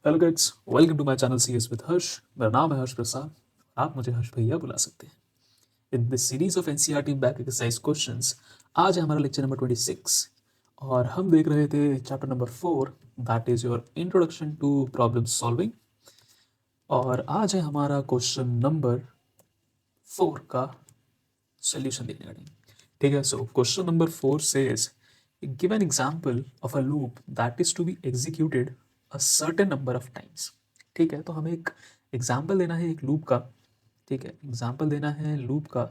Hello guys, welcome to my channel CS with Harsh. मेरा नाम है हर्ष प्रसाद। आप मुझे हर्ष भैया बुला सकते हैं। In this series of NCERT back exercise questions, आज है हमारा लेक्चर नंबर 26 और हम देख रहे थे chapter number 4, that is your introduction to problem solving. और आज है हमारा क्वेश्चन नंबर 4 का सोल्यूशन देखने का टाइम। ठीक है, so question number 4 says give an example of a loop that is to be executed a certain number of times. ठीक है, तो हमें एक एग्जांपल देना है एक लूप का। ठीक है, एग्जांपल देना है लूप का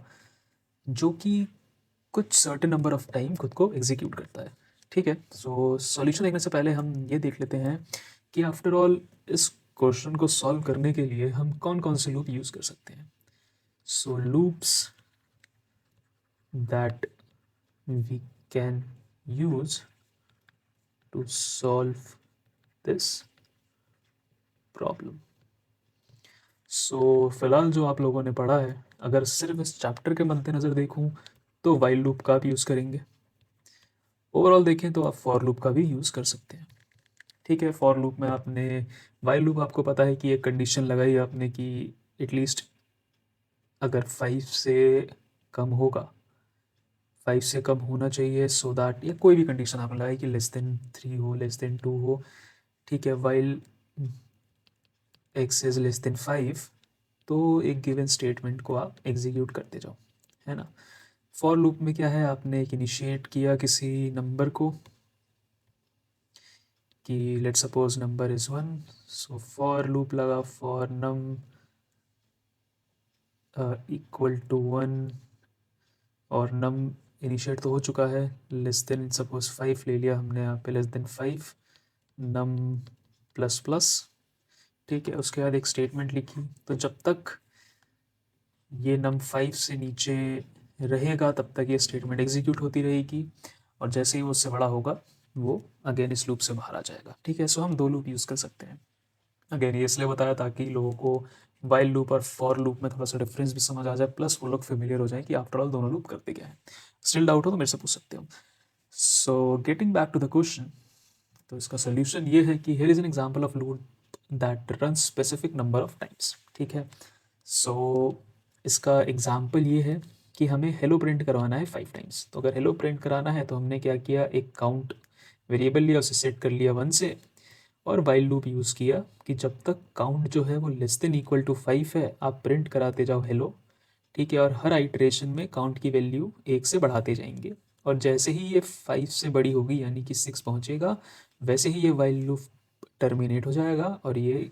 जो कि कुछ सर्टेन नंबर ऑफ टाइम खुद को एग्जीक्यूट करता है। ठीक है, सो सॉल्यूशन देखने से पहले हम ये देख लेते हैं कि आफ्टर ऑल इस क्वेश्चन को सॉल्व करने के लिए हम कौन कौन से लूप यूज़ कर सकते हैं। सो loops that we can use to solve this problem. फिलहाल जो आप लोगों ने पढ़ा है, अगर सिर्फ इस चैप्टर के मद्देनज़र देखूं तो वाइल लूप का भी यूज़ करेंगे। ओवरऑल देखें तो आप फॉर लूप का भी यूज़ कर सकते हैं। ठीक है, फॉर लूप में आपने वाइल लूप आपको पता है कि एक कंडीशन लगाई आपने कि एटलीस्ट अगर 5 से कम होगा, 5 से कम होना चाहिए सो दैट, या कोई भी कंडीशन आपने लगाई कि लेस देन 3 हो, लेस देन 2 हो। ठीक है, while x is less than 5, तो एक गिवन स्टेटमेंट को आप एग्जीक्यूट करते जाओ, है ना। फॉर लूप में क्या है, आपने एक इनिशिएट किया किसी नंबर को कि let suppose number is 1, so for loop लगा फॉर नम इक्वल टू 1, और नम इनिशिएट तो हो चुका है, लेस देन सपोज 5 ले लिया हमने यहाँ पे, less than 5 num plus plus. ठीक है, उसके बाद एक स्टेटमेंट लिखी, तो जब तक ये नम 5 से नीचे रहेगा तब तक ये स्टेटमेंट एग्जीक्यूट होती रहेगी, और जैसे ही वो उससे बड़ा होगा वो अगेन इस लूप से बाहर आ जाएगा। ठीक है, सो हम दो लूप यूज़ कर सकते हैं। अगेन ये इसलिए बताया ताकि लोगों को वाइल लूप और फॉर लूप में थोड़ा सा डिफरेंस भी समझ आ जाए, प्लस वो लोग फेमिलियर हो जाए कि आफ्टर ऑल दोनों लूप करते क्या है। स्टिल डाउट हो तो मेरे से पूछ सकते हो। So getting back to the question, तो इसका सोल्यूशन ये है कि here is an example of loop that run specific number of times. ठीक है, सो इसका एग्जांपल ये है कि हमें हेलो प्रिंट करवाना है 5 टाइम्स। तो अगर हेलो प्रिंट कराना है तो हमने क्या किया, एक काउंट वेरिएबल लिया, उसे सेट कर लिया 1 से, और वाइल लूप यूज़ किया कि जब तक काउंट जो है वो लेस देन इक्वल टू 5 है आप प्रिंट कराते जाओ हेलो। ठीक है, और हर आइट्रेशन में काउंट की वैल्यू 1 से बढ़ाते जाएंगे, और जैसे ही ये 5 से बड़ी होगी यानी कि 6 पहुंचेगा, वैसे ही ये वाइल लूप टर्मिनेट हो जाएगा और ये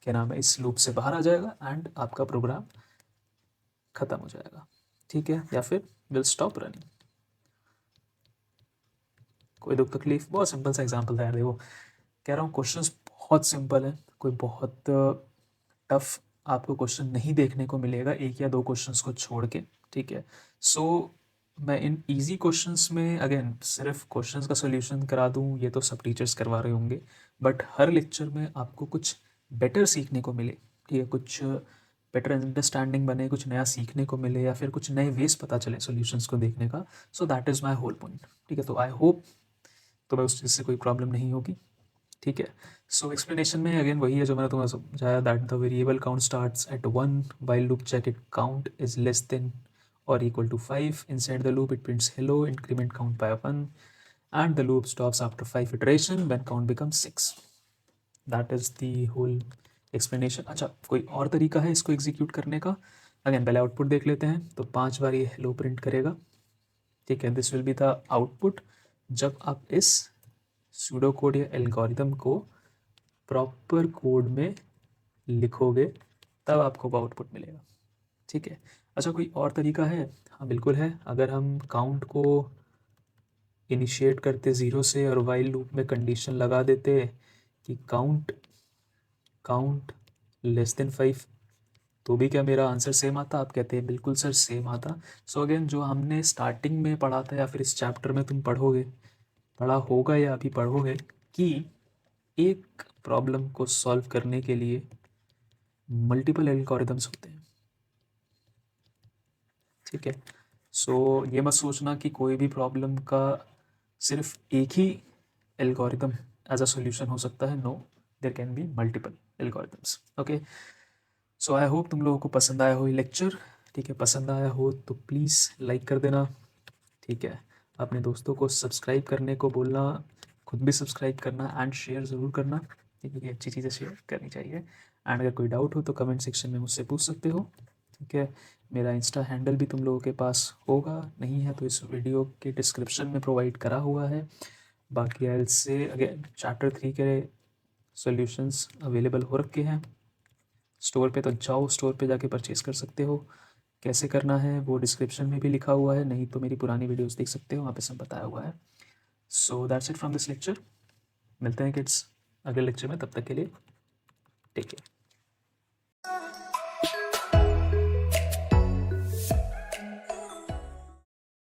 क्या नाम है, इस लूप से बाहर आ जाएगा एंड आपका प्रोग्राम ख़त्म हो जाएगा। ठीक है, या फिर विल स्टॉप रनिंग। कोई दुख तकलीफ, बहुत सिंपल सा एग्जांपल था यार। देखो, कह रहा हूँ क्वेश्चंस बहुत सिंपल है, कोई बहुत टफ आपको क्वेश्चन नहीं देखने को मिलेगा एक या दो क्वेश्चंस को छोड़ के। ठीक है, सो मैं इन इजी क्वेश्चंस में अगेन सिर्फ क्वेश्चंस का सोल्यूशन करा दूँ ये तो सब टीचर्स करवा रहे होंगे, बट हर लेक्चर में आपको कुछ बेटर सीखने को मिले। ठीक है, कुछ बेटर अंडरस्टैंडिंग बने, कुछ नया सीखने को मिले, या फिर कुछ नए वेज पता चले सॉल्यूशंस को देखने का। So that is my whole point. ठीक है, तो आई होप तुम्हें उस चीज़ से कोई प्रॉब्लम नहीं होगी। ठीक है, सो एक्सप्लेनेशन में अगेन वही है जो मैंने तुम्हें समझाया, that the variable count starts at 1, while loop check it count is less than और equal to 5, inside the loop it prints hello, increment count by 1, and the loop stops after 5 iteration when count becomes 6. That is the whole explanation. अच्छा, कोई और तरीका है इसको execute करने का? Again पहले आउटपुट देख लेते हैं। तो 5 बार ये हेलो प्रिंट करेगा। ठीक है, this will be the output. जब आप इस सूडो कोड या एल्गोरिदम को प्रॉपर कोड में लिखोगे तब आपको आउटपुट मिलेगा। ठीक है, अच्छा कोई और तरीका है? हाँ बिल्कुल है। अगर हम काउंट को इनिशिएट करते 0 से और वाइल लूप में कंडीशन लगा देते कि काउंट काउंट लेस देन 5, तो भी क्या मेरा आंसर सेम आता? आप कहते हैं बिल्कुल सर सेम आता। सो अगेन जो हमने स्टार्टिंग में पढ़ा था या फिर इस चैप्टर में तुम पढ़ोगे, पढ़ा होगा या अभी पढ़ोगे, कि एक प्रॉब्लम को सॉल्व करने के लिए मल्टीपल एल्गोरिदम्स होते हैं। ठीक है, सो ये मत सोचना कि कोई भी प्रॉब्लम का सिर्फ एक ही एल्गोरिदम एज अ सॉल्यूशन हो सकता है। No, there can be multiple algorithms. Okay, so I hope तुम लोगों को पसंद आया हो ये लेक्चर। ठीक है, पसंद आया हो तो प्लीज़ लाइक कर देना। ठीक है, अपने दोस्तों को सब्सक्राइब करने को बोलना, खुद भी सब्सक्राइब करना एंड शेयर ज़रूर करना, क्योंकि अच्छी चीज़ें शेयर करनी चाहिए। एंड अगर कोई डाउट हो तो कमेंट सेक्शन में मुझसे पूछ सकते हो। ठीक है, मेरा इंस्टा हैंडल भी तुम लोगों के पास होगा, नहीं है तो इस वीडियो के डिस्क्रिप्शन में प्रोवाइड करा हुआ है। बाकी I will say again chapter 3 के सॉल्यूशंस अवेलेबल हो रखे हैं स्टोर पे, तो जाओ स्टोर पे जाके परचेज़ कर सकते हो। कैसे करना है वो डिस्क्रिप्शन में भी लिखा हुआ है, नहीं तो मेरी पुरानी वीडियोस देख सकते हो, वहाँ पे सब बताया हुआ है। So that's it from this lecture. मिलते हैं किड्स अगले लेक्चर में, तब तक के लिए टेक केयर।